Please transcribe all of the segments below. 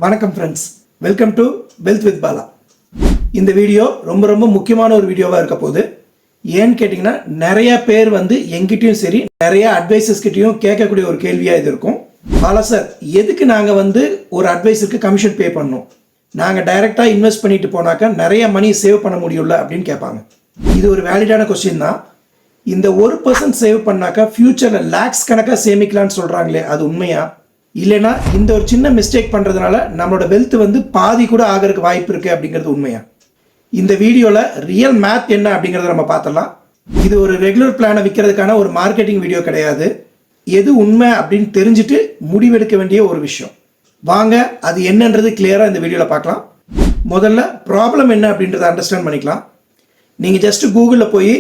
வணக்கம் friends, welcome to wealth with Bala. இந்த video ரொம்ப முக்கியமான ஒரு வீடியோவாக இருக்க போகுது. ஏன்னு கேட்டிங்கன்னா, நிறைய பேர் எங்கிட்டையும் சரி நிறைய அட்வைசர்ஸ் கிட்டையும் கேட்கக்கூடிய ஒரு கேள்வியாக இது இருக்கும். பாலா சார், எதுக்கு நாங்கள் ஒரு அட்வைஸருக்கு கமிஷன் பே பண்ணோம்? நாங்கள் டைரெக்டாக இன்வெஸ்ட் பண்ணிட்டு போனாக்கா நிறைய மணி சேவ் பண்ண முடியும்ல அப்படின்னு கேட்பாங்க. இது ஒரு வேலிடான கொஸ்டின் தான். இந்த 1% சேவ் பண்ணாக்கா ஃபியூச்சரில் லேக்ஸ் கணக்காக சேமிக்கலான்னு சொல்கிறாங்களே, அது உண்மையா? இல்லைனா இந்த ஒரு சின்ன மிஸ்டேக் பண்ணுறதுனால நம்மளோட வெல்த் பாதி கூட ஆகிறதுக்கு வாய்ப்பு இருக்குது அப்படிங்கிறது உண்மையா? இந்த வீடியோவில் ரியல் மேத் என்ன அப்படிங்கிறத நம்ம பார்த்துடலாம். இது ஒரு ரெகுலர் பிளானை விற்கிறதுக்கான ஒரு மார்க்கெட்டிங் வீடியோ கிடையாது. எது உண்மை அப்படின்னு தெரிஞ்சுட்டு முடிவெடுக்க வேண்டிய ஒரு விஷயம். வாங்க அது என்னன்றது கிளியராக இந்த வீடியோவில் பார்க்கலாம். முதல்ல ப்ராப்ளம் என்ன அப்படின்றத அண்டர்ஸ்டாண்ட் பண்ணிக்கலாம். நீங்கள் ஜஸ்ட் கூகுளில் போய்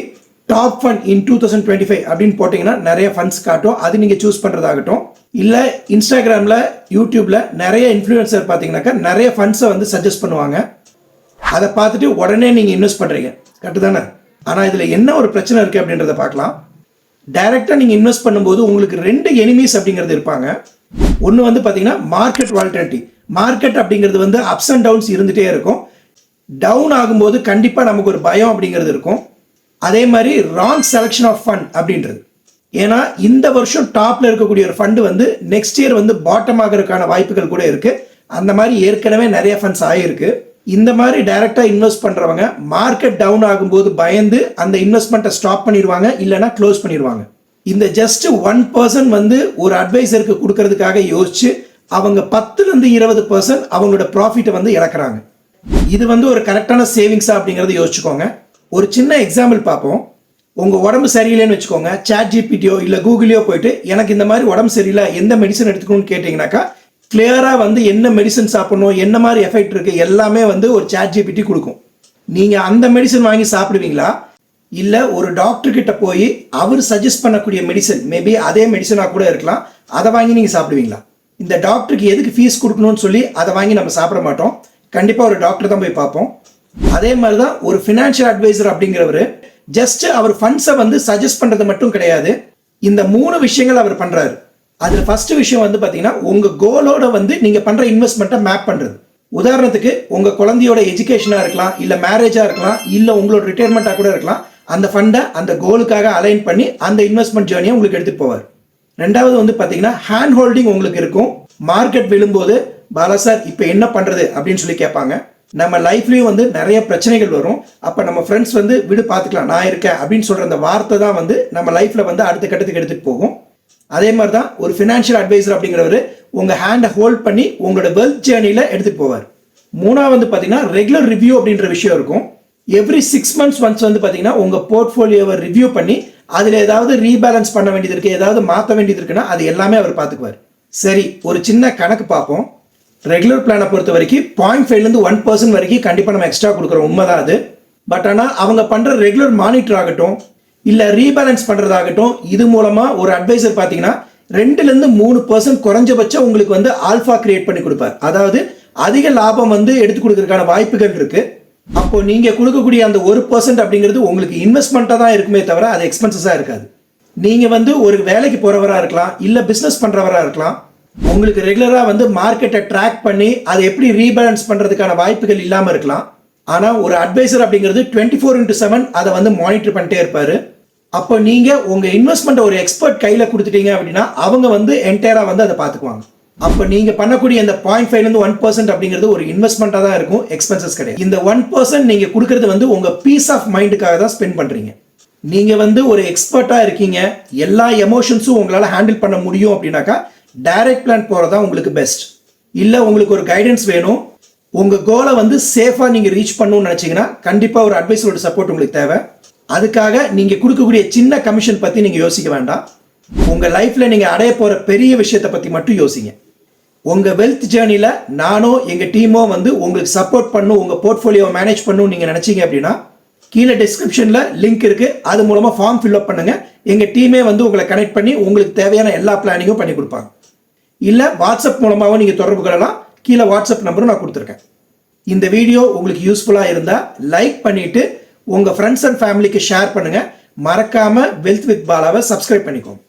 டாப் ஃபண்ட் இன் 2025 அப்படின்னு போட்டிங்கன்னா நிறைய ஃபண்ட்ஸ் காட்டும். அது நீங்கள் சூஸ் பண்ணுறதாகட்டும். இல்லை இன்ஸ்டாகிராமில் யூடியூப்பில் நிறைய இன்ஃப்ளூயன்சர் பார்த்தீங்கன்னாக்கா நிறைய ஃபண்ட்ஸை சஜஸ்ட் பண்ணுவாங்க. அதை பார்த்துட்டு உடனே நீங்கள் இன்வெஸ்ட் பண்ணுறீங்க, கரெக்டு தானே? ஆனால் இதில் என்ன ஒரு பிரச்சனை இருக்குது அப்படின்றத பார்க்கலாம். டைரெக்டாக நீங்கள் இன்வெஸ்ட் பண்ணும்போது உங்களுக்கு 2 எனிமீஸ் அப்படிங்கிறது இருப்பாங்க. ஒன்று பார்த்தீங்கன்னா மார்க்கெட் வாலட்டிலிட்டி. மார்க்கெட் அப்படிங்கிறது அப்ஸ் அண்ட் டவுன்ஸ் இருந்துகிட்டே இருக்கும். டவுன் ஆகும்போது கண்டிப்பாக நமக்கு ஒரு பயம் அப்படிங்கிறது இருக்கும். அதே மாதிரி ராங் செலெக்ஷன் ஆஃப் ஃபண்ட் அப்படின்றது. ஏன்னா இந்த வருஷம் டாப்ல இருக்கக்கூடிய ஒரு ஃபண்டு நெக்ஸ்ட் இயர் பாட்டம் ஆகிறதுக்கான வாய்ப்புகள் கூட இருக்கு. அந்த மாதிரி ஏற்கனவே நிறைய ஃபண்ட்ஸ் ஆகிருக்கு. இந்த மாதிரி டைரக்டா இன்வெஸ்ட் பண்றவங்க மார்க்கெட் டவுன் ஆகும்போது பயந்து அந்த இன்வெஸ்ட்மெண்ட்டை ஸ்டாப் பண்ணிடுவாங்க, இல்லைன்னா க்ளோஸ் பண்ணிடுவாங்க. இந்த ஜஸ்ட் 1% ஒரு அட்வைசருக்கு கொடுக்கறதுக்காக யோசிச்சு அவங்க 10-20% அவங்களோட ப்ராஃபிட்டை இழக்கிறாங்க. இது ஒரு கரெக்டான சேவிங்ஸா அப்படிங்கறத யோசிச்சுக்கோங்க. ஒரு சின்ன எக்ஸாம்பிள் பார்ப்போம். உங்கள் உடம்பு சரியில்லைன்னு வச்சுக்கோங்க, சாட் ஜிபிடியோ இல்லை கூகுளையோ போயிட்டு எனக்கு இந்த மாதிரி உடம்பு சரியில்லை, எந்த மெடிசன் எடுத்துக்கணும்னு கேட்டிங்கனாக்கா கிளியராக என்ன மெடிசன் சாப்பிடணும், என்ன மாதிரி எஃபெக்ட் இருக்குது எல்லாமே ஒரு சாட் ஜிபிடி கொடுக்கும். நீங்கள் அந்த மெடிசன் வாங்கி சாப்பிடுவீங்களா? இல்லை ஒரு டாக்டர் கிட்ட போய் அவர் சஜஸ்ட் பண்ணக்கூடிய மெடிசன், மேபி அதே மெடிசனாக கூட இருக்கலாம், அதை வாங்கி நீங்கள் சாப்பிடுவீங்களா? இந்த டாக்டருக்கு எதுக்கு ஃபீஸ் கொடுக்கணும்னு சொல்லி அதை வாங்கி நம்ம சாப்பிட மாட்டோம். கண்டிப்பாக ஒரு டாக்டர் தான் போய் பார்ப்போம். அதே மாதிரி தான் ஒரு ஃபினான்ஷியல் அட்வைசர் அப்படிங்கிறவர் ஜஸ்ட் அவர் ஃபண்ட்ஸை சஜஸ்ட் பண்ணுறது மட்டும் கிடையாது. இந்த 3 விஷயங்கள் அவர் பண்ணுறாரு. அதில் ஃபர்ஸ்ட் விஷயம் பார்த்தீங்கன்னா உங்கள் கோலோட நீங்கள் பண்ணுற இன்வெஸ்ட்மெண்ட்டை மேப் பண்ணுறது. உதாரணத்துக்கு உங்கள் குழந்தையோட எஜுகேஷனாக இருக்கலாம், இல்லை மேரேஜாக இருக்கலாம், இல்லை உங்களோட ரிட்டையர்மெண்ட்டாக கூட இருக்கலாம். அந்த ஃபண்டை அந்த கோலுக்காக அலைன் பண்ணி அந்த இன்வெஸ்ட்மெண்ட் ஜேர்னியை உங்களுக்கு எடுத்துகிட்டு போவார். ரெண்டாவது பார்த்தீங்கன்னா ஹேண்ட் ஹோல்டிங் உங்களுக்கு இருக்கும். மார்க்கெட் விழும்போது பாலா சார் இப்போ என்ன பண்ணுறது அப்படின்னு சொல்லி கேட்பாங்க. நம்ம லைஃப்லயும் நிறைய பிரச்சனைகள் வரும். அப்ப நம்ம ஃப்ரெண்ட்ஸ் விடு பார்த்துக்கலாம், நான் இருக்கேன் அப்படின்னு சொல்ற அந்த வார்த்தை தான் நம்ம லைஃப்ல அடுத்த கட்டத்துக்கு எடுத்துட்டு போகும். அதே மாதிரி தான் ஒரு ஃபினான்ஷியல் அட்வைசர் அப்படிங்கிறவர் உங்க ஹேண்டை ஹோல்ட் பண்ணி உங்களோட வெல்த் ஜேர்னில எடுத்துட்டு போவார். மூணாவது பார்த்தீங்கன்னா ரெகுலர் ரிவ்யூ அப்படின்ற விஷயம் இருக்கும். எவ்ரி 6 months ஒன்ஸ் பார்த்தீங்கன்னா உங்க போர்ட்ஃபோலியோவை ரிவ்யூ பண்ணி அதுல ஏதாவது ரீபேலன்ஸ் பண்ண வேண்டியது இருக்கு, ஏதாவது மாற்ற வேண்டியது இருக்குன்னா அது எல்லாமே அவர் பார்த்துக்குவார். சரி, ஒரு சின்ன கணக்கு பார்ப்போம். ரெகுலர் பிளானை பொறுத்த வரைக்கும் 0.5 1% வரைக்கும் கண்டிப்பாக நம்ம எக்ஸ்ட்ரா கொடுக்குறோம், உண்மைதான் அது. பட் ஆனால் அவங்க பண்ணுற ரெகுலர் மானிட்டர் ஆகட்டும், இல்லை ரீபேலன்ஸ் பண்ணுறதாகட்டும், இது மூலமாக ஒரு அட்வைசர் பார்த்தீங்கன்னா 2-3% குறைஞ்சபட்சம் உங்களுக்கு ஆல்ஃபா கிரியேட் பண்ணி கொடுப்பார். அதாவது அதிக லாபம் எடுத்து கொடுக்கறதுக்கான வாய்ப்புகள் இருக்கு. அப்போ நீங்க கொடுக்கக்கூடிய அந்த 1% அப்படிங்கிறது உங்களுக்கு இன்வெஸ்ட்மெண்ட்டாக தான் இருக்குமே தவிர அது எக்ஸ்பென்சஸாக இருக்காது. நீங்க ஒரு வேலைக்கு போறவராக இருக்கலாம், இல்லை பிஸ்னஸ் பண்றவராக இருக்கலாம். உங்களுக்கு ரெகுலராக மார்க்கெட்டை ட்ராக் பண்ணி அதை எப்படி ரீபேலன்ஸ் பண்ணுறதுக்கான வாய்ப்புகள் இல்லாமல் இருக்கலாம். ஆனால் ஒரு அட்வைசர் அப்படிங்கிறது 24/7 அதை மானிட்டர் பண்ணிட்டே இருப்பார். அப்போ நீங்கள் உங்கள் இன்வெஸ்ட்மெண்ட்டை ஒரு எக்ஸ்பர்ட் கையில் கொடுத்துட்டீங்க அப்படின்னா அவங்க என்டையராக அதை பார்த்துக்குவாங்க. அப்போ நீங்கள் பண்ணக்கூடிய இந்த 0.5-1% அப்படிங்கிறது ஒரு இன்வெஸ்ட்மெண்ட்டாக தான் இருக்கும், எக்ஸ்பென்சஸ் கிடையாது. இந்த 1% நீங்கள் கொடுக்கறது உங்கள் பீஸ் ஆஃப் மைண்டுக்காக தான் ஸ்பெண்ட் பண்ணுறீங்க. நீங்கள் ஒரு எக்ஸ்பர்ட்டாக இருக்கீங்க, எல்லா எமோஷன்ஸும் உங்களால் ஹேண்டில் பண்ண முடியும் அப்படின்னாக்கா டைரக்ட் பிளான் போறதா உங்களுக்கு பெஸ்ட். இல்ல உங்களுக்கு ஒரு கைடன்ஸ் வேணும், உங்க கோலை சேஃபா நீங்க ரீச் பண்ணணும்னு நினைச்சீங்கன்னா கண்டிப்பா ஒரு அட்வைசரோட சப்போர்ட் உங்களுக்கு தேவை. அதுக்காக நீங்க கொடுக்கக்கூடிய சின்ன கமிஷன் பத்தி நீங்க யோசிக்க வேண்டாம். உங்க லைஃப்ல நீங்க அடைய போற பெரிய விஷயத்தை பத்தி மட்டும் யோசிங்க. உங்க வெல்த் ஜேர்னில நானோ எங்க டீமோ உங்களுக்கு சப்போர்ட் பண்ணும், உங்க போர்ட்ஃபோலியோ மேனேஜ் பண்ணணும் நீங்க நினைச்சீங்க அப்படின்னா கீழே டிஸ்கிரிப்ஷன்ல லிங்க் இருக்கு, அது மூலமா ஃபார்ம் ஃபில் அப் பண்ணுங்க. எங்க டீமே உங்களை கனெக்ட் பண்ணி உங்களுக்கு தேவையான எல்லா பிளானிங்கும் பண்ணி கொடுப்பாங்க. இல்லை வாட்ஸ்அப் மூலமாகவும் நீங்கள் தொடர்பு கொள்ளலாம். கீழே வாட்ஸ்அப் நம்பரும் நான் கொடுத்துருக்கேன். இந்த வீடியோ உங்களுக்கு யூஸ்ஃபுல்லாக இருந்தால் லைக் பண்ணிவிட்டு உங்கள் ஃப்ரெண்ட்ஸ் அண்ட் ஃபேமிலிக்கு ஷேர் பண்ணுங்கள். மறக்காமல் வெல்த் வித் பாலாவை சப்ஸ்கிரைப் பண்ணிக்கோங்க.